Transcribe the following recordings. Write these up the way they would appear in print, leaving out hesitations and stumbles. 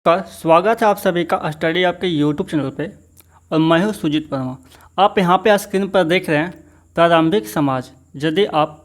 का स्वागत है आप सभी का स्टडी आपके यूट्यूब चैनल पे। और मैं हूँ सुजीत वर्मा। आप यहाँ पे स्क्रीन पर देख रहे हैं प्रारंभिक समाज। यदि आप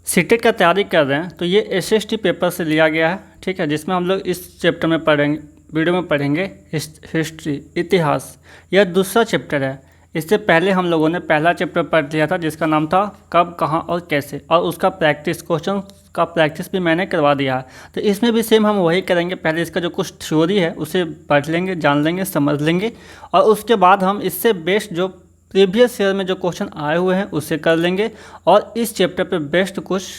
सीटेट का तैयारी कर रहे हैं तो ये एसएसटी पेपर से लिया गया है, ठीक है, जिसमें हम लोग इस चैप्टर में पढ़ेंगे, वीडियो में पढ़ेंगे हिस्ट्री, इतिहास। यह दूसरा चैप्टर है। इससे पहले हम लोगों ने पहला चैप्टर पढ़ लिया था जिसका नाम था कब, कहाँ और कैसे, और उसका क्वेश्चन का प्रैक्टिस भी मैंने करवा दिया है। तो इसमें भी सेम हम वही करेंगे। पहले इसका जो कुछ थ्योरी है उसे पढ़ लेंगे, जान लेंगे, समझ लेंगे, और उसके बाद हम इससे बेस्ट जो प्रीवियस ईयर में जो क्वेश्चन आए हुए हैं उसे कर लेंगे, और इस चैप्टर पे बेस्ट कुछ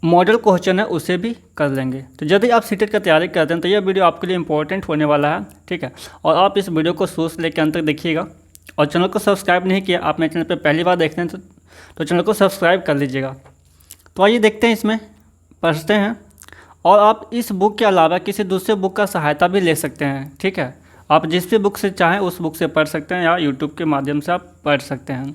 मॉडल क्वेश्चन है उसे भी कर लेंगे। तो यदि आप सीटेट का तैयारी करते हैं तो यह वीडियो आपके लिए इंपॉर्टेंट होने वाला है, ठीक है। और आप इस वीडियो को शुरू से लेकर अंत तक देखिएगा। और चैनल को सब्सक्राइब नहीं किया, आप मेरे चैनल पर पहली बार देखते हैं तो चैनल को सब्सक्राइब कर लीजिएगा। तो आइए देखते हैं, इसमें पढ़ते हैं। और आप इस बुक के अलावा किसी दूसरे बुक का सहायता भी ले सकते हैं, ठीक है। आप जिस भी बुक से चाहें उस बुक से पढ़ सकते हैं, या यूट्यूब के माध्यम से आप पढ़ सकते हैं।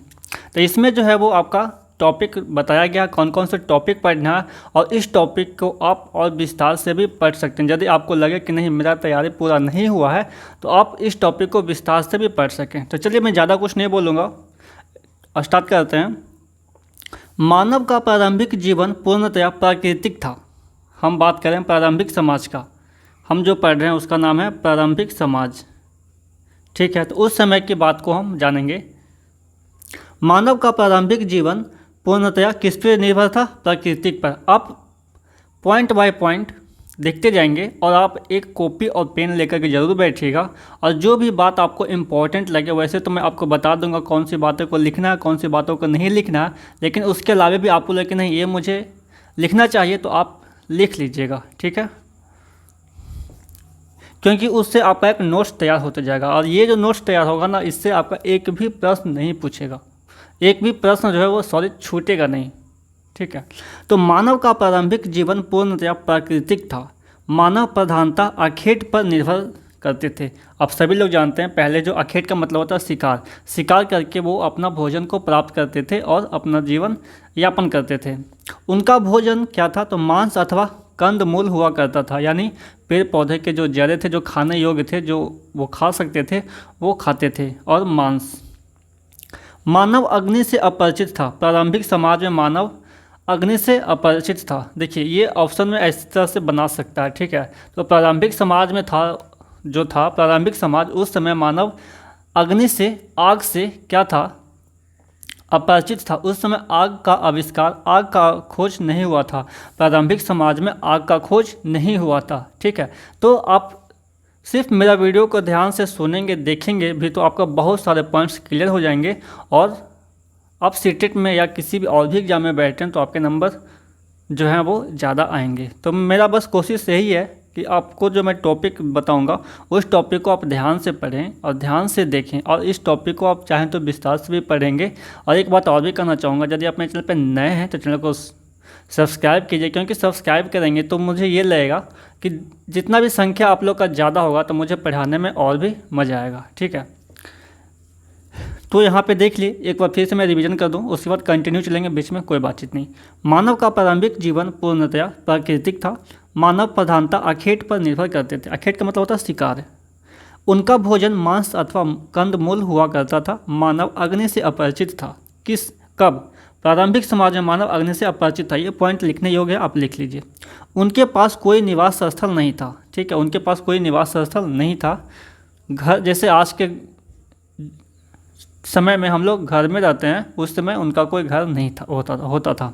तो इसमें जो है वो आपका टॉपिक बताया गया, कौन कौन से टॉपिक पढ़ना है, और इस टॉपिक को आप और विस्तार से भी पढ़ सकते हैं। यदि आपको लगे कि नहीं मेरा तैयारी पूरा नहीं हुआ है तो आप इस टॉपिक को विस्तार से भी पढ़ सकें। तो चलिए मैं ज़्यादा कुछ नहीं बोलूँगा, स्टार्ट करते हैं। मानव का प्रारंभिक जीवन पूर्णतया प्राकृतिक था। हम बात करें प्रारंभिक समाज का, हम जो पढ़ रहे हैं उसका नाम है प्रारंभिक समाज, ठीक है। तो उस समय की बात को हम जानेंगे। मानव का प्रारंभिक जीवन पूर्णतया किस पर निर्भर था? प्राकृतिक पर। आप पॉइंट बाय पॉइंट देखते जाएंगे, और आप एक कॉपी और पेन लेकर के ज़रूर बैठिएगा। और जो भी बात आपको इम्पोर्टेंट लगे, वैसे तो मैं आपको बता दूंगा कौन सी बातों को लिखना है, कौन सी बातों को नहीं लिखना है, लेकिन उसके अलावा भी आपको लगे नहीं ये मुझे लिखना चाहिए तो आप लिख लीजिएगा, ठीक है। क्योंकि उससे आपका एक नोट्स तैयार होते जाएगा, और ये जो नोट्स तैयार होगा ना, इससे आपका एक भी प्रश्न नहीं पूछेगा, एक भी प्रश्न जो है वो सॉलिड छूटेगा नहीं, ठीक है। तो मानव का प्रारंभिक जीवन पूर्णतया प्राकृतिक था। मानव प्रधानता अखेट पर निर्भर करते थे। अब सभी लोग जानते हैं पहले जो अखेट का मतलब होता है शिकार, शिकार करके वो अपना भोजन को प्राप्त करते थे और अपना जीवन यापन करते थे। उनका भोजन क्या था? तो मांस अथवा कंद मूल हुआ करता था, यानी पेड़ पौधे के जो जड़े थे, जो खाने योग्य थे, जो वो खा सकते थे वो खाते थे, और मांस। मानव अग्नि से अपरिचित था। प्रारंभिक समाज में मानव अग्नि से अपरिचित था। देखिए ये ऑप्शन में इस तरह से बना सकता है, ठीक है। तो प्रारंभिक समाज में था, जो था प्रारंभिक समाज, उस समय मानव अग्नि से, आग से क्या था? अपरिचित था। उस समय आग का आविष्कार, आग का खोज नहीं हुआ था। प्रारंभिक समाज में आग का खोज नहीं हुआ था, ठीक है। तो आप सिर्फ मेरा वीडियो को ध्यान से सुनेंगे, देखेंगे भी तो आपका बहुत सारे पॉइंट्स क्लियर हो जाएंगे, और आप सीटेट में या किसी भी और भी एग्जाम में बैठे हैं तो आपके नंबर जो हैं वो ज़्यादा आएंगे। तो मेरा बस कोशिश यही है कि आपको जो मैं टॉपिक बताऊंगा उस टॉपिक को आप ध्यान से पढ़ें और ध्यान से देखें, और इस टॉपिक को आप चाहें तो विस्तार से भी पढ़ेंगे। और एक बात और भी कहना चाहूँगा, यदि आप मेरे चैनल पर नए हैं तो चैनल को सब्सक्राइब कीजिए, क्योंकि सब्सक्राइब करेंगे तो मुझे ये लगेगा कि जितना भी संख्या आप लोग का ज़्यादा होगा तो मुझे पढ़ाने में और भी मज़ा आएगा, ठीक है। तो यहाँ पे देख लिए, एक बार फिर से मैं रिवीजन कर दूँ, उसके बाद कंटिन्यू चलेंगे, बीच में कोई बातचीत नहीं। मानव का प्रारंभिक जीवन पूर्णतया प्राकृतिक था। मानव प्रधानता अखेट पर निर्भर करते थे। अखेट का मतलब होता है शिकार। उनका भोजन मांस अथवा कंदमूल हुआ करता था। मानव अग्नि से अपरिचित था। किस, कब? प्रारंभिक समाज में मानव अग्नि से अपरिचित था। ये पॉइंट लिखने योग्य है, आप लिख लीजिए। उनके पास कोई निवास स्थल नहीं था, ठीक है। उनके पास कोई निवास स्थल नहीं था। घर, जैसे आज के समय में हम लोग घर में रहते हैं, उस समय उनका कोई घर नहीं था, होता था।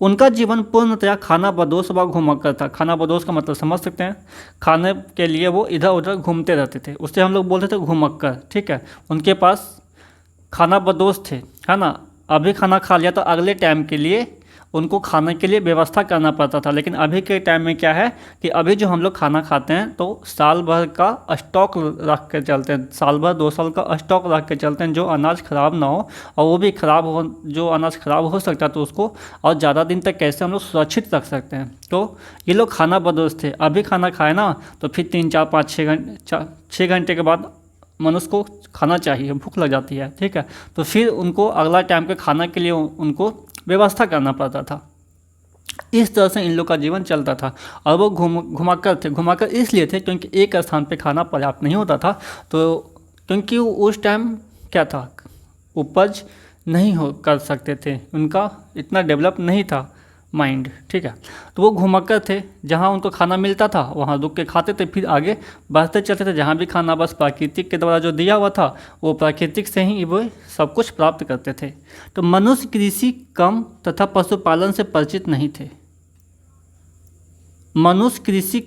उनका जीवन पूर्णतया खाना बदोश व घुमक्कर था। खाना बदोश का मतलब समझ सकते हैं, खाने के लिए वो इधर उधर घूमते रहते थे, उससे हम लोग बोलते थे घुमक्कर, ठीक है। उनके पास खाना बदोश थे, है ना। अभी खाना खा लिया तो अगले टाइम के लिए उनको खाने के लिए व्यवस्था करना पड़ता था। लेकिन अभी के टाइम में क्या है कि अभी जो हम लोग खाना खाते हैं तो साल भर का स्टॉक रख के चलते हैं, साल भर 2 साल का स्टॉक रख के चलते हैं, जो अनाज ख़राब ना हो। और वो भी ख़राब हो, जो अनाज ख़राब हो सकता है तो उसको और ज़्यादा दिन तक कैसे हम लोग सुरक्षित रख सकते हैं। तो ये लोग खाना बदोश थे। अभी खाना खाए ना तो फिर 3, 4, 5, 6 घंटे के बाद मनुष्य को खाना चाहिए, भूख लग जाती है, ठीक है। तो फिर उनको अगला टाइम के खाना के लिए उनको व्यवस्था करना पड़ता था। इस तरह से इन लोग का जीवन चलता था। और वो घुमाकर इसलिए थे क्योंकि एक स्थान पे खाना पर्याप्त नहीं होता था, तो क्योंकि उस टाइम क्या था, उपज नहीं हो कर सकते थे, उनका इतना डेवलप नहीं था माइंड, ठीक है। तो वो घुमक्कर थे, जहाँ उनको खाना मिलता था वहाँ रुक के खाते थे, फिर आगे बढ़ते चलते थे। जहाँ भी खाना बस प्राकृतिक के द्वारा जो दिया हुआ था वो प्राकृतिक से ही वो सब कुछ प्राप्त करते थे। तो मनुष्य कृषि कम तथा पशुपालन से परिचित नहीं थे। मनुष्य कृषि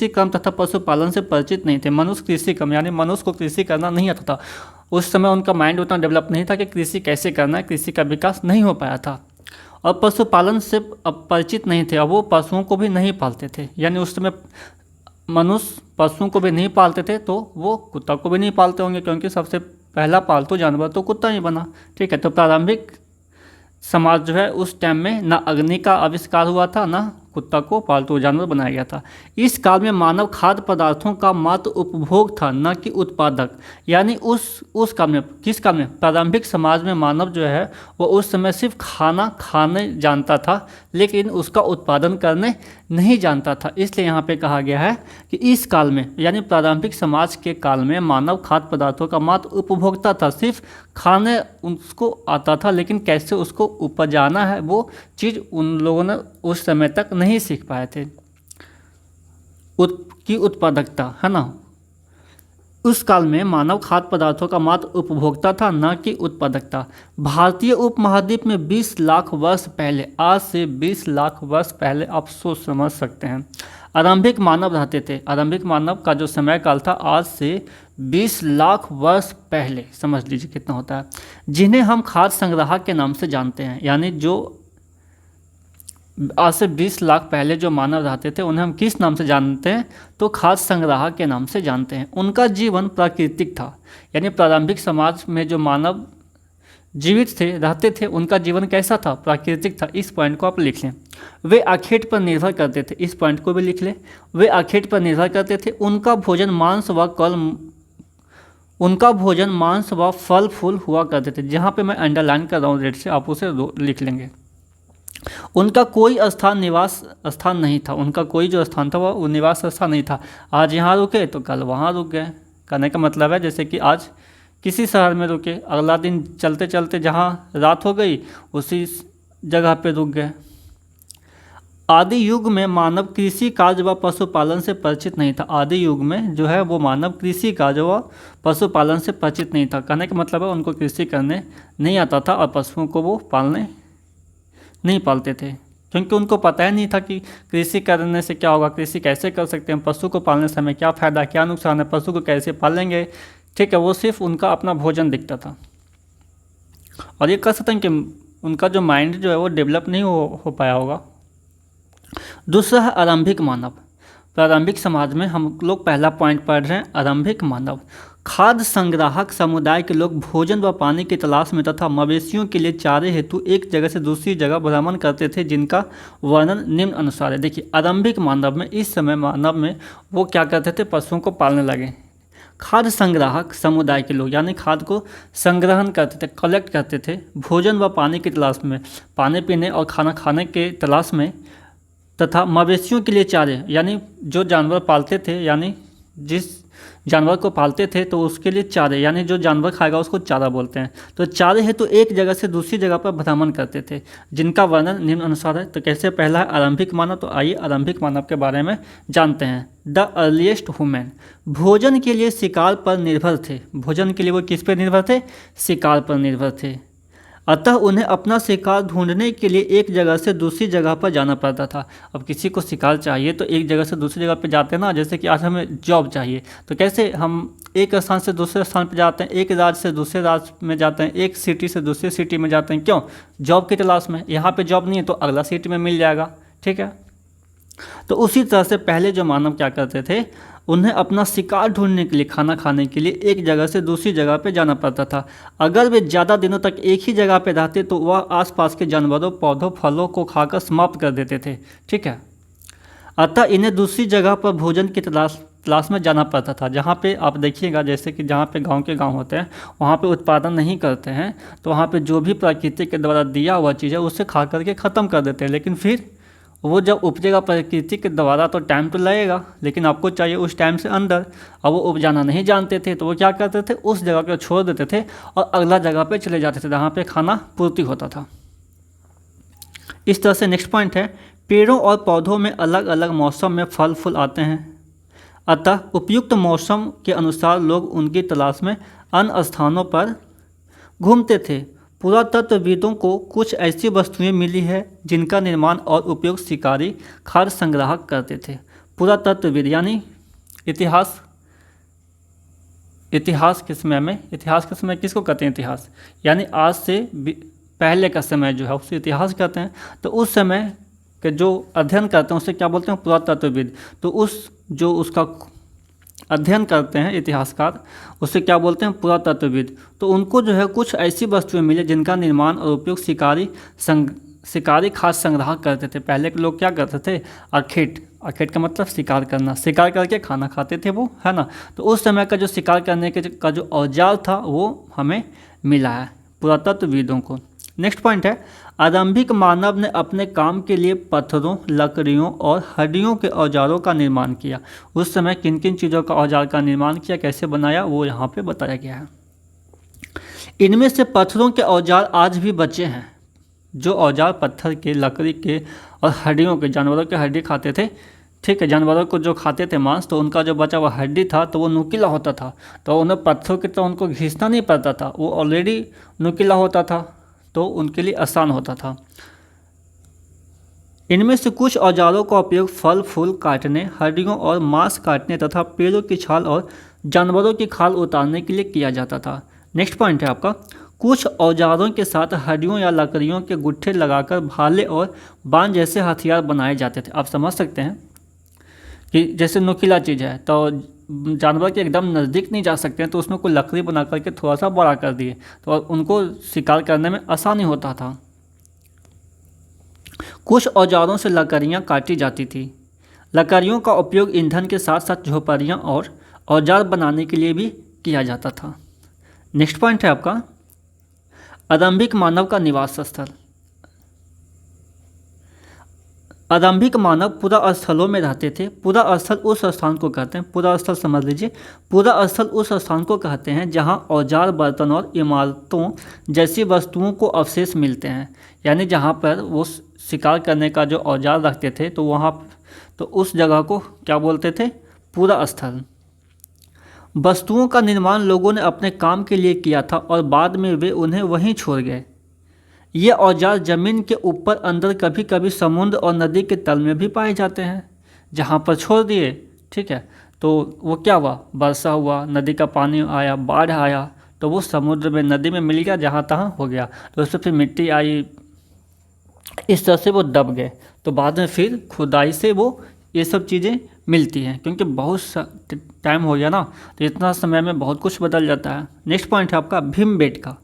कर्म तथा पशुपालन से परिचित नहीं थे। मनुष्य कृषि कर्म यानी मनुष्य को कृषि करना नहीं आता था। उस समय उनका माइंड उतना डेवलप नहीं था कि कृषि कैसे करना है, कृषि का विकास नहीं हो पाया था। और पशुपालन से परिचित नहीं थे, अब वो पशुओं को भी नहीं पालते थे। यानी उस समय मनुष्य पशुओं को भी नहीं पालते थे, तो वो कुत्ता को भी नहीं पालते होंगे, क्योंकि सबसे पहला पालतू जानवर तो कुत्ता ही बना, ठीक है। तो प्रारंभिक समाज जो है उस टाइम में ना अग्नि का आविष्कार हुआ था, ना कुत्ता को पालतू जानवर बनाया गया था। इस काल में मानव खाद्य पदार्थों का मात्र उपभोग था, न कि उत्पादक। यानी उस काल में, किस काल में, प्रारंभिक समाज में मानव जो है वो उस समय सिर्फ खाना खाने जानता था, लेकिन उसका उत्पादन करने नहीं जानता था। इसलिए यहाँ पे कहा गया है कि इस काल में यानी प्रारंभिक समाज के काल में मानव खाद्य पदार्थों का मात्र उपभोक्ता था, सिर्फ खाने उसको आता था, लेकिन कैसे उसको उपजाना है वो चीज़ उन लोगों ने उस समय तक नहीं सीख पाए थे। की उत्पादकता है ना, उस काल में मानव खाद्य पदार्थों का मात्र उपभोक्ता था, न कि उत्पादकता। भारतीय उपमहाद्वीप में 20 लाख वर्ष पहले, आज से 20 लाख वर्ष पहले आप सोच समझ सकते हैं, आरंभिक मानव रहते थे। आरंभिक मानव का जो समय काल था आज से 20 लाख वर्ष पहले, समझ लीजिए कितना होता है, जिन्हें हम खाद्य संग्राहक के नाम से जानते हैं। यानी जो आज से 20 लाख पहले जो मानव रहते थे उन्हें हम किस नाम से जानते हैं, तो खाद्य संग्राहक के नाम से जानते हैं। उनका जीवन प्राकृतिक था, यानी प्रारंभिक समाज में जो मानव जीवित थे, रहते थे, उनका जीवन कैसा था, प्राकृतिक था। इस पॉइंट को आप लिख लें। वे आखेट पर निर्भर करते थे, इस पॉइंट को भी लिख लें। वे आखेट पर निर्भर करते थे। उनका भोजन मांस व फल फूल हुआ करते थे। जहाँ पे मैं अंडरलाइन कर रहा हूँ रेड से, आप उसे लिख लेंगे। उनका कोई निवास स्थान नहीं था। उनका कोई जो स्थान था वो निवास स्थान नहीं था। आज यहाँ रुके तो कल वहाँ रुक गए। कहने का मतलब है जैसे कि आज किसी शहर में रुके, अगला दिन चलते चलते जहाँ रात हो गई उसी जगह पे रुक गए। आदि युग में मानव कृषि कार्य व पशुपालन से परिचित नहीं था। आदि युग में जो है वो मानव कृषि कार्य व पशुपालन से परिचित नहीं था। कहने का मतलब है उनको कृषि करने नहीं आता था और पशुओं को वो पालने नहीं पालते थे, क्योंकि उनको पता ही नहीं था कि कृषि करने से क्या होगा, कृषि कैसे कर सकते हैं, पशु को पालने से हमें क्या फ़ायदा क्या नुकसान है, पशु को कैसे पालेंगे, ठीक है। वो सिर्फ उनका अपना भोजन दिखता था। और ये कह सकते हैं कि उनका जो माइंड जो है वो डेवलप नहीं हो पाया होगा। दूसरा है आरंभिक मानव। प्रारंभिक समाज में हम लोग पहला पॉइंट पढ़ रहे हैं, आरंभिक मानव। खाद्य संग्राहक समुदाय के लोग भोजन व पानी की तलाश में तथा मवेशियों के लिए चारे हेतु एक जगह से दूसरी जगह भ्रमण करते थे, जिनका वर्णन निम्न अनुसार है। देखिए आरंभिक मानव में, इस समय मानव में वो क्या करते थे, पशुओं को पालने लगे। खाद्य संग्राहक समुदाय के लोग यानी खाद्य को संग्रहण करते थे, कलेक्ट करते थे, भोजन व पानी की तलाश में, पानी पीने और खाना खाने के तलाश में, तथा मवेशियों के लिए चारे यानी जो जानवर पालते थे, यानी जिस जानवर को पालते थे तो उसके लिए चारे, यानी जो जानवर खाएगा उसको चारा बोलते हैं। तो चारे हेतु एक जगह से दूसरी जगह पर भ्रमण करते थे, जिनका वर्णन निम्न अनुसार है। तो कैसे, पहला है आरंभिक मानव। तो आइए आरंभिक मानव के बारे में जानते हैं। द अर्लीस्ट ह्यूमन भोजन के लिए शिकार पर निर्भर थे। भोजन के लिए वो किस पर निर्भर थे, शिकार पर निर्भर थे। अतः उन्हें अपना शिकार ढूंढने के लिए एक जगह से दूसरी जगह पर जाना पड़ता था। अब किसी को शिकार चाहिए तो एक जगह से दूसरी जगह पर जाते हैं ना, जैसे कि आज हमें जॉब चाहिए तो कैसे हम एक स्थान से दूसरे स्थान पर जाते हैं, एक राज्य से दूसरे राज्य में जाते हैं, एक सिटी से दूसरी सिटी में जाते हैं। क्यों, जॉब की तलाश में। यहाँ पे जॉब नहीं है तो अगला सिटी में मिल जाएगा, ठीक है। तो उसी तरह से पहले जो मानव क्या करते थे, उन्हें अपना शिकार ढूंढने के लिए, खाना खाने के लिए एक जगह से दूसरी जगह पे जाना पड़ता था। अगर वे ज़्यादा दिनों तक एक ही जगह पे रहते तो वह आसपास के जानवरों, पौधों, फलों को खाकर समाप्त कर देते थे, ठीक है। अतः इन्हें दूसरी जगह पर भोजन की तलाश तलाश में जाना पड़ता था। जहाँ पे आप देखिएगा, जैसे कि जहाँ पे गांव के गांव होते हैं वहाँ पे उत्पादन नहीं करते हैं, तो वहाँ पे जो भी प्रकृति के द्वारा दिया हुआ चीज़ है उसे खा करके ख़त्म कर देते हैं। लेकिन फिर वो जब उपजेगा प्रकृति के द्वारा तो टाइम तो लगेगा, लेकिन आपको चाहिए उस टाइम से अंदर। अब वो उपजाना नहीं जानते थे तो वो क्या करते थे, उस जगह को छोड़ देते थे और अगला जगह पे चले जाते थे जहाँ पे खाना पूर्ति होता था। इस तरह से नेक्स्ट पॉइंट है, पेड़ों और पौधों में अलग अलग मौसम में फल फूल आते हैं, अतः उपयुक्त मौसम के अनुसार लोग उनकी तलाश में अन्य स्थानों पर घूमते थे। पुरातत्वविदों को कुछ ऐसी वस्तुएं मिली है जिनका निर्माण और उपयोग शिकारी खाद्य संग्राहक करते थे। पुरातत्वविद यानी इतिहास, इतिहास के समय में, इतिहास के समय किसको कहते हैं, इतिहास यानी आज से पहले का समय जो है उसे इतिहास कहते हैं। तो उस समय के जो अध्ययन करते हैं उसे क्या बोलते हैं, पुरातत्वविद। तो उस जो उसका अध्ययन करते हैं इतिहासकार उसे क्या बोलते हैं, पुरातत्वविद। तो उनको जो है कुछ ऐसी वस्तुएं मिली जिनका निर्माण और उपयोग शिकारी खाद्य संग्राहक करते थे। पहले के लोग क्या करते थे, आखेट का मतलब शिकार करना, शिकार करके खाना खाते थे वो, है ना। तो उस समय का जो शिकार करने का जो औजार था वो हमें मिला है पुरातत्वविदों को। नेक्स्ट पॉइंट है, आरंभिक मानव ने अपने काम के लिए पत्थरों, लकड़ियों और हड्डियों के औजारों का निर्माण किया। उस समय किन किन चीज़ों का औजार का निर्माण किया, कैसे बनाया, वो यहाँ पे बताया गया है। इनमें से पत्थरों के औजार आज भी बचे हैं। जो औजार पत्थर के, लकड़ी के और हड्डियों के, जानवरों के हड्डी खाते थे, ठीक है, जानवरों को जो खाते थे मांस, तो उनका जो बचा हुआ हड्डी था तो वो नुकीला होता था, तो उन्हें पत्थरों की तरह उनको घिसना नहीं पड़ता था, वो ऑलरेडी नुकीला होता था तो उनके लिए आसान होता था। इनमें से कुछ औजारों का उपयोग फल फूल काटने, हड्डियों और मांस काटने तथा पेड़ों की छाल और जानवरों की खाल उतारने के लिए किया जाता था। नेक्स्ट पॉइंट है आपका, कुछ औजारों के साथ हड्डियों या लकड़ियों के गुट्ठे लगाकर भाले और बाण जैसे हथियार बनाए जाते थे। आप समझ सकते हैं कि जैसे नुकीला चीज़ है तो जानवर के एकदम नज़दीक नहीं जा सकते हैं, तो उसमें कोई लकड़ी बना करके थोड़ा सा बड़ा कर दिए तो उनको शिकार करने में आसानी होता था। कुछ औजारों से लकड़ियाँ काटी जाती थी। लकड़ियों का उपयोग ईंधन के साथ साथ झोपड़ियाँ और औजार बनाने के लिए भी किया जाता था। नेक्स्ट पॉइंट है आपका, आरंभिक मानव का निवास स्थल। आरंभिक मानव पुरा स्थलों में रहते थे। पुरा स्थल उस स्थान को कहते हैं, पुरा स्थल समझ लीजिए, पुरा स्थल उस स्थान को कहते हैं जहां औजार, बर्तन और इमारतों जैसी वस्तुओं को अवशेष मिलते हैं। यानी जहां पर वो शिकार करने का जो औजार रखते थे तो वहां, तो उस जगह को क्या बोलते थे, पुरा स्थल। वस्तुओं का निर्माण लोगों ने अपने काम के लिए किया था और बाद में वे उन्हें वहीं छोड़ गए। ये औजार ज़मीन के ऊपर, अंदर, कभी कभी समुद्र और नदी के तल में भी पाए जाते हैं। जहाँ पर छोड़ दिए, ठीक है, तो वो क्या हुआ, वर्षा हुआ, नदी का पानी आया, बाढ़ आया, तो वो समुद्र में, नदी में मिल गया, जहाँ तहाँ हो गया, तो उससे फिर मिट्टी आई, इस तरह से वो दब गए। तो बाद में फिर खुदाई से वो ये सब चीज़ें मिलती हैं, क्योंकि बहुत टाइम हो गया ना, तो इतना समय में बहुत कुछ बदल जाता है। नेक्स्ट पॉइंट है आपका, भीमबेटका।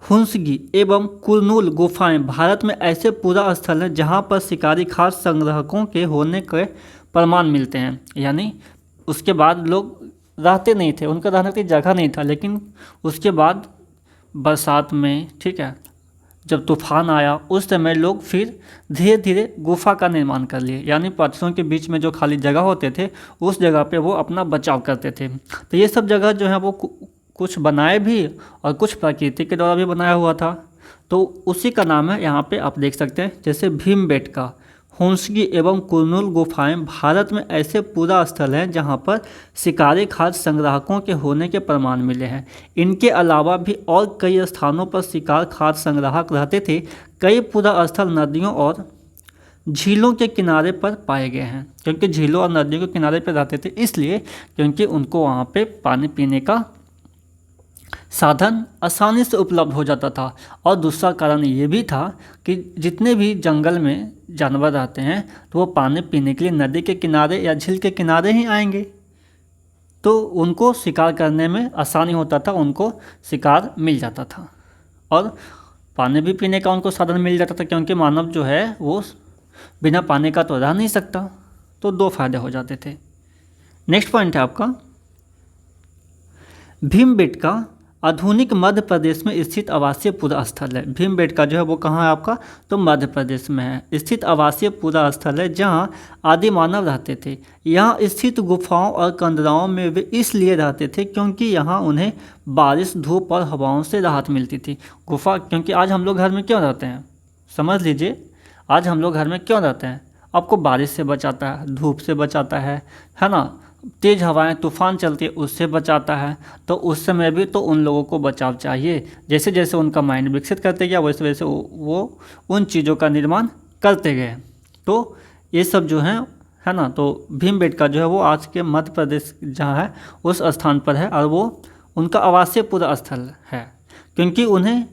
हुंसगी एवं कुरनूल गुफाएं भारत में ऐसे पूरा स्थल हैं जहां पर शिकारी खाद्य संग्राहकों के होने के प्रमाण मिलते हैं। यानी उसके बाद लोग रहते नहीं थे, उनका रहने की जगह नहीं था, लेकिन उसके बाद बरसात में, ठीक है, जब तूफान आया उस समय लोग फिर धीरे धीरे गुफा का निर्माण कर लिए। यानी पत्थरों के बीच में जो खाली जगह होते थे उस जगह पे वो अपना बचाव करते थे। तो ये सब जगह जो है वो कुछ बनाए भी और कुछ प्रकृति के द्वारा भी बनाया हुआ था, तो उसी का नाम है, यहाँ पे आप देख सकते हैं, जैसे भीमबेटका, हुंसगी एवं कुरनूल गुफाएं भारत में ऐसे पूरा स्थल हैं जहाँ पर शिकारी खाद्य संग्राहकों के होने के प्रमाण मिले हैं। इनके अलावा भी और कई स्थानों पर शिकार खाद्य संग्राहक रहते थे। कई पूरा स्थल नदियों और झीलों के किनारे पर पाए गए हैं, क्योंकि झीलों और नदियों के किनारे पर रहते थे इसलिए क्योंकि उनको वहाँ पे पानी पीने का साधन आसानी से उपलब्ध हो जाता था। और दूसरा कारण ये भी था कि जितने भी जंगल में जानवर रहते हैं तो वो पानी पीने के लिए नदी के किनारे या झील के किनारे ही आएंगे, तो उनको शिकार करने में आसानी होता था, उनको शिकार मिल जाता था और पानी भी पीने का उनको साधन मिल जाता था, क्योंकि मानव जो है वो बिना पानी का तो रह नहीं सकता। तो दो फायदे हो जाते थे। नेक्स्ट पॉइंट है आपका भीमबेटका आधुनिक मध्य प्रदेश में स्थित आवासीय पूरा स्थल है। भीमबेटका जो है वो कहाँ है आपका, तो मध्य प्रदेश में है स्थित आवासीय पूरा स्थल है जहाँ आदि मानव रहते थे। यहाँ स्थित गुफाओं और कंदराओं में वे इसलिए रहते थे क्योंकि यहाँ उन्हें बारिश, धूप और हवाओं से राहत मिलती थी। गुफा, क्योंकि आज हम लोग घर में क्यों रहते हैं, समझ लीजिए, आज हम लोग घर में क्यों रहते हैं, आपको बारिश से बचाता है, धूप से बचाता है ना, तेज़ हवाएं तूफान चलती है उससे बचाता है। तो उस समय भी तो उन लोगों को बचाव चाहिए। जैसे जैसे उनका माइंड विकसित करते गया वैसे वैसे वो उन चीज़ों का निर्माण करते गए। तो ये सब जो है ना, तो भीमबेटका जो है वो आज के मध्य प्रदेश जहाँ है उस स्थान पर है और वो उनका आवासीय पूरा स्थल है क्योंकि उन्हें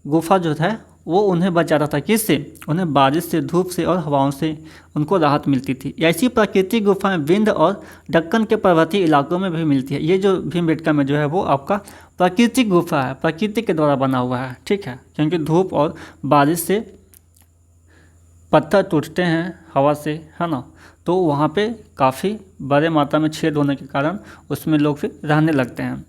गुफा जो है वो उन्हें बचाता था, किससे, उन्हें बारिश से, धूप से और हवाओं से उनको राहत मिलती थी। ऐसी प्राकृतिक गुफाएं विंध्य और दक्कन के पर्वतीय इलाकों में भी मिलती है। ये जो भीमबेटका में जो है वो आपका प्राकृतिक गुफा है, प्रकृति के द्वारा बना हुआ है, ठीक है, क्योंकि धूप और बारिश से पत्थर टूटते हैं हवा से, है ना, तो वहाँ पे काफ़ी बड़े मात्रा में छेद होने के कारण उसमें लोग फिर रहने लगते हैं।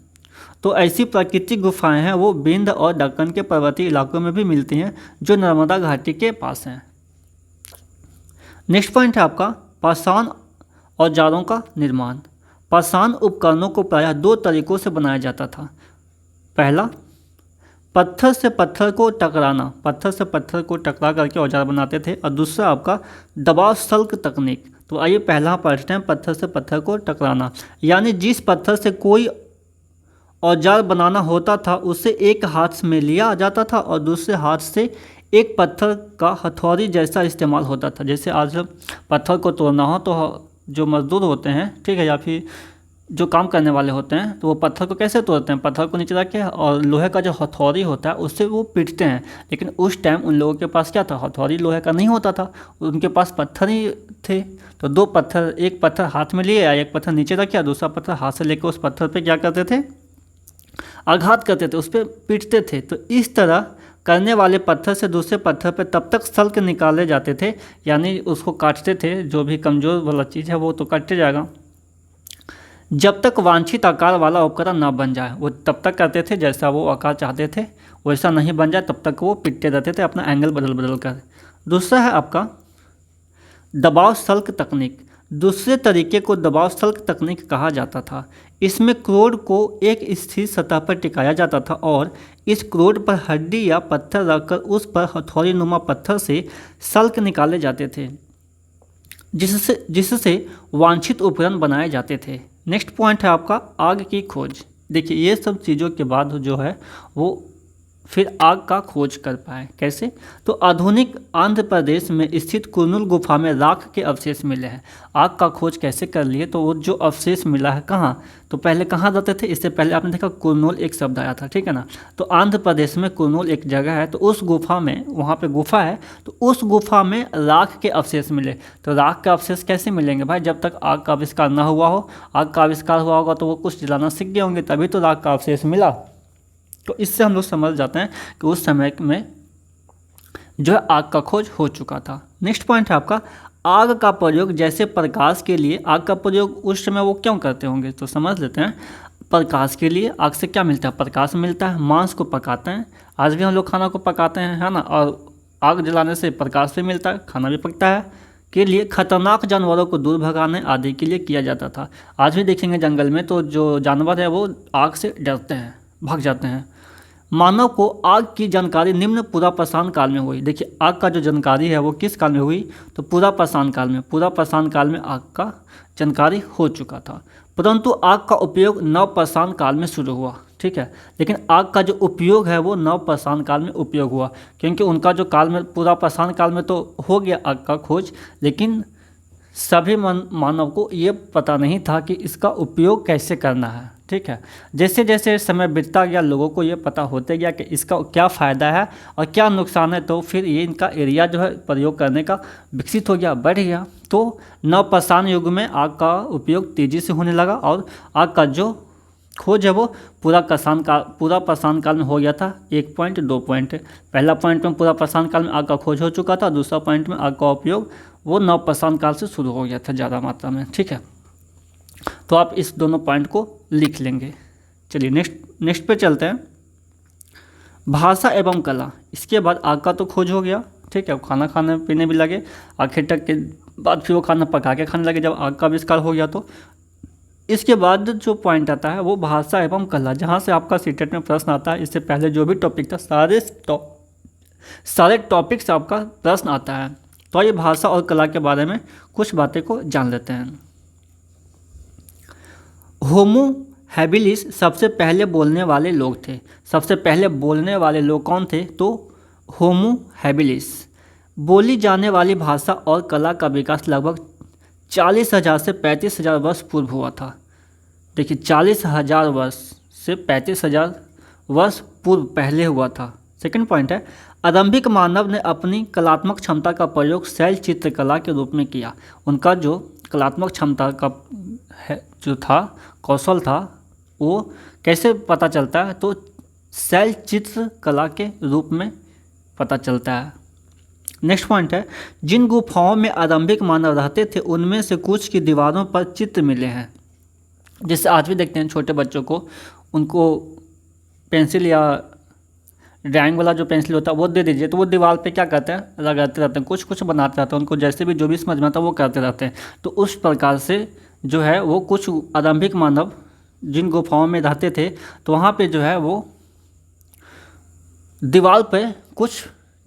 तो ऐसी प्राकृतिक गुफाएं हैं वो विंध्य और दक्कन के पर्वतीय इलाकों में भी मिलती हैं जो नर्मदा घाटी के पास हैं। नेक्स्ट पॉइंट है आपका पाषाण औजारों का निर्माण। पाषाण उपकरणों को प्रायः दो तरीकों से बनाया जाता था। पहला, पत्थर से पत्थर को टकराना, पत्थर से पत्थर को टकरा करके औजार बनाते थे, और दूसरा आपका दबाव सल्क तकनीक। तो आइए पहला पढ़ते हैं, पत्थर से पत्थर को टकराना, यानी जिस पत्थर से कोई औजार बनाना होता था उसे एक हाथ में लिया जाता था और दूसरे हाथ से एक पत्थर का हथौड़ी जैसा इस्तेमाल होता था। जैसे आज पत्थर को तोड़ना हो तो जो मजदूर होते हैं, ठीक है, या फिर जो काम करने वाले होते हैं, तो वो पत्थर को कैसे तोड़ते हैं, पत्थर को नीचे रख के और लोहे का जो हथौड़ी होता है उससे वो पीटते हैं। लेकिन उस टाइम उन लोगों के पास क्या था, हथौड़ी लोहे का नहीं होता था, उनके पास पत्थर ही थे। तो दो पत्थर, एक पत्थर हाथ में लिए या एक पत्थर नीचे रखे, दूसरा पत्थर हाथ से लेकर उस पत्थर पर क्या करते थे, आघात करते थे, उस पर पीटते थे। तो इस तरह करने वाले पत्थर से दूसरे पत्थर पर तब तक सल्क निकाले जाते थे, यानी उसको काटते थे, जो भी कमज़ोर वाला चीज़ है वो तो काटते जाएगा, जब तक वांछित आकार वाला उपकरण ना बन जाए। वो तब तक करते थे जैसा वो आकार चाहते थे, वैसा नहीं बन जाए तब तक वो पीटते रहते थे अपना एंगल बदल बदल कर। दूसरा है आपका दबाव सल्क तकनीक। दूसरे तरीके को दबाव सल्क तकनीक कहा जाता था। इसमें क्रोड को एक स्थिर सतह पर टिकाया जाता था और इस क्रोड पर हड्डी या पत्थर रखकर उस पर हथौड़ी नुमा पत्थर से सल्क निकाले जाते थे, जिससे वांछित उपकरण बनाए जाते थे। नेक्स्ट पॉइंट है आपका आग की खोज। देखिए ये सब चीज़ों के बाद जो है वो फिर आग का खोज कर पाए। कैसे, तो आधुनिक आंध्र प्रदेश में स्थित कुरनूल गुफा में राख के अवशेष मिले हैं। आग का खोज कैसे कर लिए, तो वो जो अवशेष मिला है कहाँ, तो पहले कहाँ रहते थे, इससे पहले आपने देखा कुरनूल एक शब्द आया था, ठीक है ना। तो आंध्र प्रदेश में कुरनूल एक जगह है, तो उस गुफा में, वहाँ पे गुफा है, तो उस गुफा में राख के अवशेष मिले। तो राख के अवशेष कैसे मिलेंगे भाई, जब तक आग का आविष्कार ना हुआ हो। आग का आविष्कार हुआ होगा तो वो कुछ जलाना सीख गए होंगे, तभी तो राख का अवशेष मिला। तो इससे हम लोग समझ जाते हैं कि उस समय में जो है आग का खोज हो चुका था। नेक्स्ट पॉइंट है आपका आग का प्रयोग। जैसे प्रकाश के लिए आग का प्रयोग उस समय वो क्यों करते होंगे, तो समझ लेते हैं। प्रकाश के लिए आग से क्या मिलता है, प्रकाश मिलता है, मांस को पकाते हैं, आज भी हम लोग खाना को पकाते हैं, है ना, और आग जलाने से प्रकाश भी मिलता है, खाना भी पकता है। के लिए खतरनाक जानवरों को दूर भगाने आदि के लिए किया जाता था। आज भी देखेंगे जंगल में तो जो जानवर है वो आग से डरते हैं, भाग जाते हैं। मानव को आग की जानकारी निम्न पूरा पाषाण काल में हुई। देखिए आग का जो जानकारी है वो किस काल में हुई, तो पूरा पाषाण काल में। पूरा पाषाण काल में आग का जानकारी हो चुका था, परंतु आग का उपयोग नव पाषाण काल में शुरू हुआ, ठीक है। लेकिन आग का जो उपयोग है वो नव पाषाण काल में उपयोग हुआ, क्योंकि उनका जो काल में पूरा पाषाण काल में तो हो गया आग का खोज, लेकिन सभी मानव को ये पता नहीं था कि इसका उपयोग कैसे करना है, ठीक है। जैसे जैसे समय बीतता गया लोगों को ये पता होते गया कि इसका क्या फ़ायदा है और क्या नुकसान है, तो फिर ये इनका एरिया जो है प्रयोग करने का विकसित हो गया, बढ़ गया। तो नवपाषाण युग में आग का उपयोग तेज़ी से होने लगा और आग का जो खोज है वो पूरा पाषाण काल में हो गया था। 1 पॉइंट 2 पॉइंट, पहला पॉइंट में पूरा पाषाण काल में आग का खोज हो चुका था, दूसरा पॉइंट में आग का उपयोग वो नवपाषाण काल से शुरू हो गया था ज़्यादा मात्रा में, ठीक है। तो आप इस दोनों पॉइंट को लिख लेंगे। चलिए नेक्स्ट पे चलते हैं। भाषा एवं कला, इसके बाद आग का तो खोज हो गया, ठीक है, खाना खाने पीने भी लगे, आखिर तक के बाद फिर वो खाना पका के खाने लगे जब आग का आविष्कार हो गया। तो इसके बाद जो पॉइंट आता है वो भाषा एवं कला, जहाँ से आपका सीटेट में प्रश्न आता है। इससे पहले जो भी टॉपिक था सारे टॉपिक से आपका प्रश्न आता है। तो ये भाषा और कला के बारे में कुछ बातें को जान लेते हैं। होमो हैबिलिस सबसे पहले बोलने वाले लोग थे। सबसे पहले बोलने वाले लोग कौन थे? तो होमो हैबिलिस। बोली जाने वाली भाषा और कला का विकास लगभग 40,000 से 35,000 वर्ष पूर्व हुआ था। देखिए 40,000 वर्ष से 35,000 वर्ष पूर्व पहले हुआ था। सेकंड पॉइंट है, आरंभिक मानव ने अपनी कलात्मक क्षमता का प्रयोग शैल चित्रकला के रूप में किया। उनका जो कलात्मक क्षमता का जो था, कौशल था, वो कैसे पता चलता है? तो शैल चित्रकला के रूप में पता चलता है। नेक्स्ट पॉइंट है, जिन गुफाओं में आरंभिक मानव रहते थे उनमें से कुछ की दीवारों पर चित्र मिले हैं। जैसे आज भी देखते हैं छोटे बच्चों को, उनको पेंसिल या ड्राइंग वाला जो पेंसिल होता है वो दे दीजिए तो वो दीवार पे क्या करते हैं, लगाते रहते हैं, कुछ बनाते रहते हैं, उनको जैसे भी जो भी समझ में आता है वो करते रहते हैं। तो उस प्रकार से जो है वो कुछ आरंभिक मानव जिन गुफाओं में रहते थे तो वहाँ पे जो है वो दीवार पे कुछ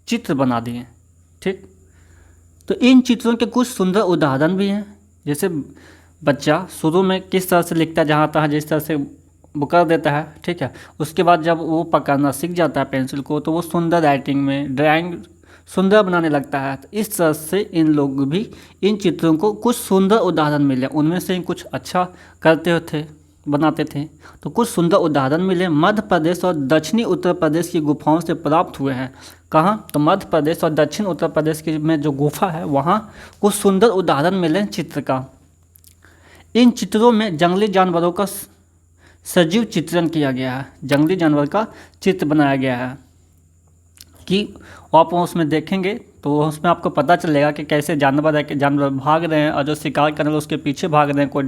चित्र बना दिए, ठीक। तो इन चित्रों के कुछ सुंदर उदाहरण भी हैं। जैसे बच्चा शुरू में किस तरह से लिखता है, जहाँ तहाँ जिस तरह से वो कर देता है, ठीक है, उसके बाद जब वो पकड़ना सीख जाता है पेंसिल को तो वो सुंदर राइटिंग में ड्राइंग सुंदर बनाने लगता है। तो इस तरह से इन लोग भी इन चित्रों को कुछ सुंदर उदाहरण मिले, उनमें से कुछ अच्छा करते थे, बनाते थे। तो कुछ सुंदर उदाहरण मिले मध्य प्रदेश और दक्षिणी उत्तर प्रदेश की गुफाओं से प्राप्त हुए हैं। कहाँ? तो मध्य प्रदेश और दक्षिण उत्तर प्रदेश की में जो गुफा है वहाँ कुछ सुंदर उदाहरण मिले चित्र का। इन चित्रों में जंगली जानवरों का सजीव चित्रण किया गया है, जंगली जानवर का चित्र बनाया गया है कि आप उसमें देखेंगे तो उसमें आपको पता चलेगा कि कैसे जानवर भाग रहे हैं और जो शिकार कर रहे हैं उसके पीछे भाग रहे हैं, कोई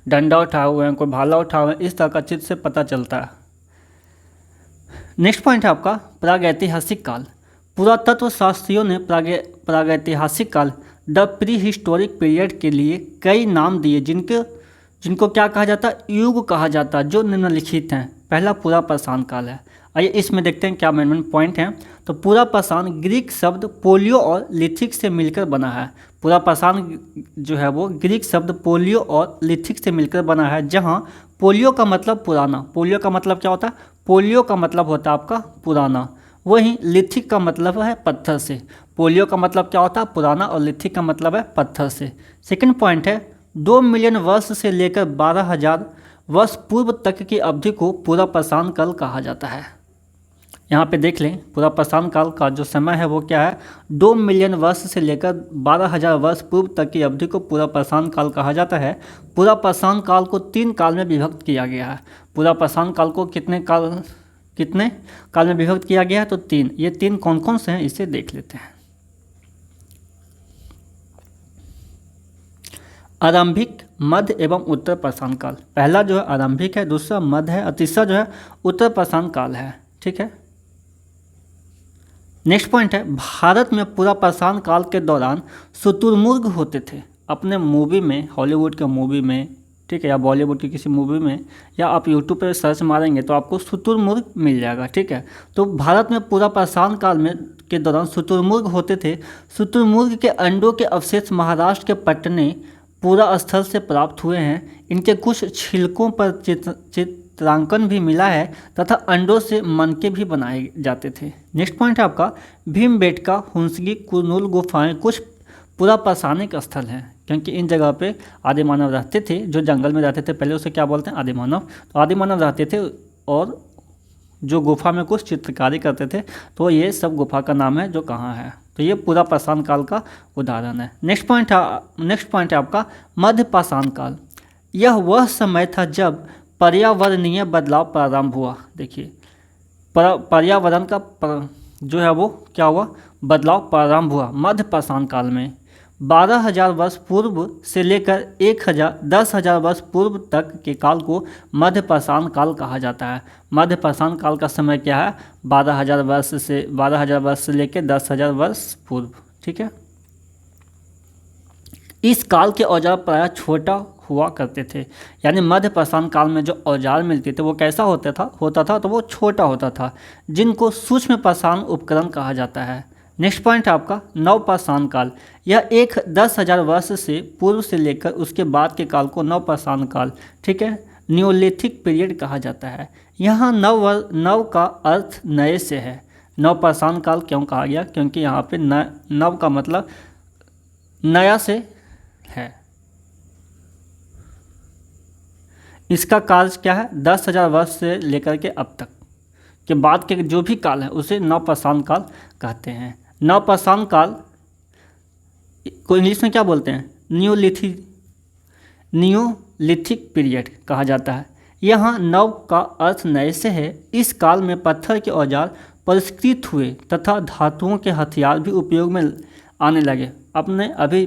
डंडा उठाए हुए हैं, कोई भाला उठाए हुए हैं, इस तरह का चित्र से पता चलता है। नेक्स्ट पॉइंट है आपका प्रागैतिहासिक काल। पुरातत्व शास्त्रियों ने प्रागैतिहासिक काल द प्री हिस्टोरिक पीरियड के लिए कई नाम दिए जिनको क्या कहा जाता है? युग कहा जाता है, जो निम्नलिखित हैं। पहला पुरापाषाण काल है। आइए इसमें देखते हैं क्या मेन पॉइंट हैं। तो पुरापाषाण ग्रीक शब्द पोलियो और लिथिक से मिलकर बना है। पुरापाषाण जो है वो ग्रीक शब्द पोलियो और लिथिक से मिलकर बना है, जहाँ पोलियो का मतलब पुराना, पोलियो का मतलब क्या होता है? पोलियो का मतलब होता है आपका पुराना। वहीं लिथिक का मतलब है पत्थर से। पोलियो का मतलब क्या होता है? पुराना, और लिथिक का मतलब है पत्थर से। सेकंड पॉइंट है 2 मिलियन वर्ष से लेकर 12,000 वर्ष पूर्व तक की अवधि को पुरापाषाण काल कहा जाता है। यहाँ पे देख लें पुरापाषाण काल का जो समय है वो क्या है? 2 मिलियन वर्ष से लेकर 12,000 वर्ष पूर्व तक की अवधि को पुरापाषाण काल कहा जाता है। पुरापाषाण काल को 3 काल में विभक्त किया गया है। पुरापाषाण काल को कितने काल में विभक्त किया गया है? तो 3। ये 3 कौन कौन से हैं इसे देख लेते हैं। आरंभिक, मध्य एवं उत्तर पाषाण काल। पहला जो है आरंभिक है, दूसरा मध्य है और तीसरा जो है उत्तर पाषाण काल है, ठीक है। नेक्स्ट पॉइंट है भारत में पुरापाषाण काल के दौरान शुतुरमुर्ग होते थे। अपने मूवी में, हॉलीवुड के मूवी में, ठीक है, या बॉलीवुड की किसी मूवी में, या आप यूट्यूब पर सर्च मारेंगे तो आपको शुतुरमुर्ग मिल जाएगा, ठीक है। तो भारत में पुरापाषाण काल में के दौरान शुतुरमुर्ग होते थे। शुतुरमुर्ग के अंडों के अवशेष महाराष्ट्र के पटने पूरा स्थल से प्राप्त हुए हैं। इनके कुछ छिलकों पर चित्रांकन भी मिला है तथा अंडों से मनके भी बनाए जाते थे। नेक्स्ट पॉइंट है आपका भीमबेटका, हुंसगी, कुरनूल गुफाएं कुछ पुरापाषाणिक स्थल हैं, क्योंकि इन जगह पे आदि मानव रहते थे। जो जंगल में रहते थे पहले उसे क्या बोलते हैं? आदि मानव। तो आदि मानव रहते थे और जो गुफा में कुछ चित्रकारी करते थे, तो ये सब गुफा का नाम है जो कहाँ है। तो ये पुरापाषाण काल का उदाहरण है। नेक्स्ट पॉइंट है आपका मध्य पाषाण काल। यह वह समय था जब पर्यावरणीय बदलाव प्रारंभ हुआ। देखिए पर्यावरण का जो है वो क्या हुआ? बदलाव प्रारंभ हुआ मध्य पाषाण काल में। 12,000 वर्ष पूर्व से लेकर 10,000 वर्ष पूर्व तक के काल को मध्य पाषाण काल कहा जाता है। मध्य पाषाण काल का समय क्या है? 12,000 वर्ष से लेकर 10,000 वर्ष पूर्व। ठीक है। इस काल के औजार प्रायः छोटा हुआ करते थे, यानी मध्य पाषाण काल में जो औजार मिलते थे वो कैसा होता था तो वो छोटा होता था, जिनको सूक्ष्म पाषाण उपकरण कहा जाता है। नेक्स्ट पॉइंट है आपका नवपाषाण काल। यह 10,000 वर्ष से पूर्व से लेकर उसके बाद के काल को नवपाषाण काल, ठीक है, न्यूलिथिक पीरियड कहा जाता है। यहाँ नव का अर्थ नए से है। नवपाषाण काल क्यों कहा गया? क्योंकि यहाँ पे नव का मतलब नया से है। इसका काल क्या है? 10,000 वर्ष से लेकर के अब तक के बाद के जो भी काल है उसे नवपाषाण काल कहते हैं। नवपाषाण काल को इंग्लिश में क्या बोलते हैं? न्यूलिथिक पीरियड कहा जाता है। यहाँ नव का अर्थ नए से है। इस काल में पत्थर के औजार परिष्कृत हुए तथा धातुओं के हथियार भी उपयोग में आने लगे। आपने अभी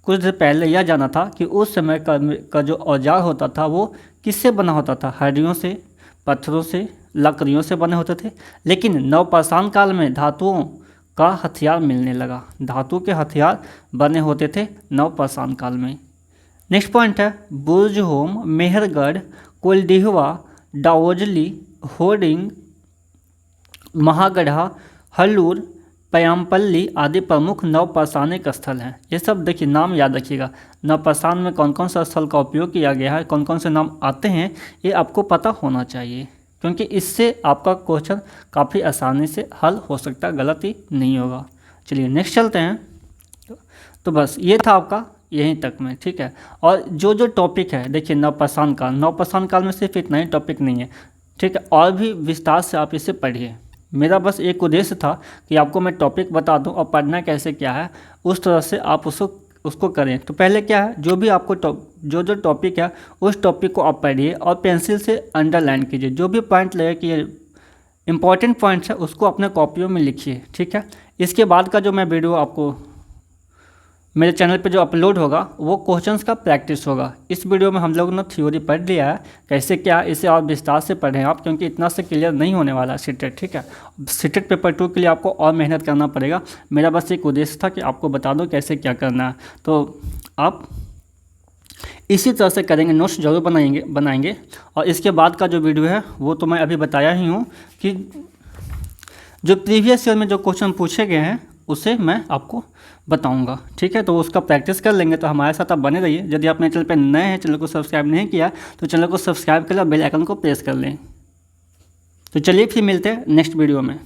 कुछ देर पहले यह जाना था कि उस समय का जो औजार होता था वो किससे बना होता था? हड्डियों से, पत्थरों से, लकड़ियों से बने होते थे। लेकिन नवपाषाण काल में धातुओं का हथियार मिलने लगा। धातु के हथियार बने होते थे नवपाषाण काल में। नेक्स्ट पॉइंट है बुर्जहोम, मेहरगढ़, कोल्डिहवा, डाओजली, होर्डिंग, महागढ़ा, हल्लूर, पयामपल्ली आदि प्रमुख नवपाषाणिक स्थल हैं। ये सब देखिए नाम याद रखिएगा। नवपाषाण में कौन कौन सा स्थल का उपयोग किया गया है, कौन कौन से नाम आते हैं, ये आपको पता होना चाहिए, क्योंकि इससे आपका क्वेश्चन काफ़ी आसानी से हल हो सकता है, गलती नहीं होगा। चलिए नेक्स्ट चलते हैं। तो बस ये था आपका यहीं तक में, ठीक है। और जो टॉपिक है देखिए नवपाषाण काल में सिर्फ इतना ही टॉपिक नहीं है, ठीक है, और भी विस्तार से आप इसे पढ़िए। मेरा बस एक उद्देश्य था कि आपको मैं टॉपिक बता दूं और पढ़ना कैसे क्या है उस तरह से आप उसको करें। तो पहले क्या है, जो भी आपको जो टॉपिक है उस टॉपिक को आप पढ़िए और पेंसिल से अंडरलाइन कीजिए। जो भी पॉइंट लगे कि ये इंपॉर्टेंट पॉइंट्स है उसको अपने कॉपियों में लिखिए, ठीक है। इसके बाद का जो मैं वीडियो आपको मेरे चैनल पे जो अपलोड होगा वो क्वेश्चंस का प्रैक्टिस होगा। इस वीडियो में हम लोग ने थ्योरी पढ़ लिया है, कैसे क्या, इसे और विस्तार से पढ़ें आप, क्योंकि इतना से क्लियर नहीं होने वाला सीटेट, ठीक है। सीटेट पेपर 2 के लिए आपको और मेहनत करना पड़ेगा। मेरा बस एक उद्देश्य था कि आपको बता दो कैसे क्या करना है। तो आप इसी तरह से करेंगे, नोट्स जरूर बनाएंगे। और इसके बाद का जो वीडियो है वो तो मैं अभी बताया ही हूँ कि जो प्रीवियस ईयर में जो क्वेश्चन पूछे गए हैं उसे मैं आपको बताऊंगा, ठीक है। तो उसका प्रैक्टिस कर लेंगे। तो हमारे साथ आप बने रहिए। यदि आप मेरे चैनल पर नए हैं, चैनल को सब्सक्राइब नहीं किया तो चैनल को सब्सक्राइब कर लें और बेल आइकन को प्रेस कर लें। तो चलिए फिर मिलते हैं नेक्स्ट वीडियो में।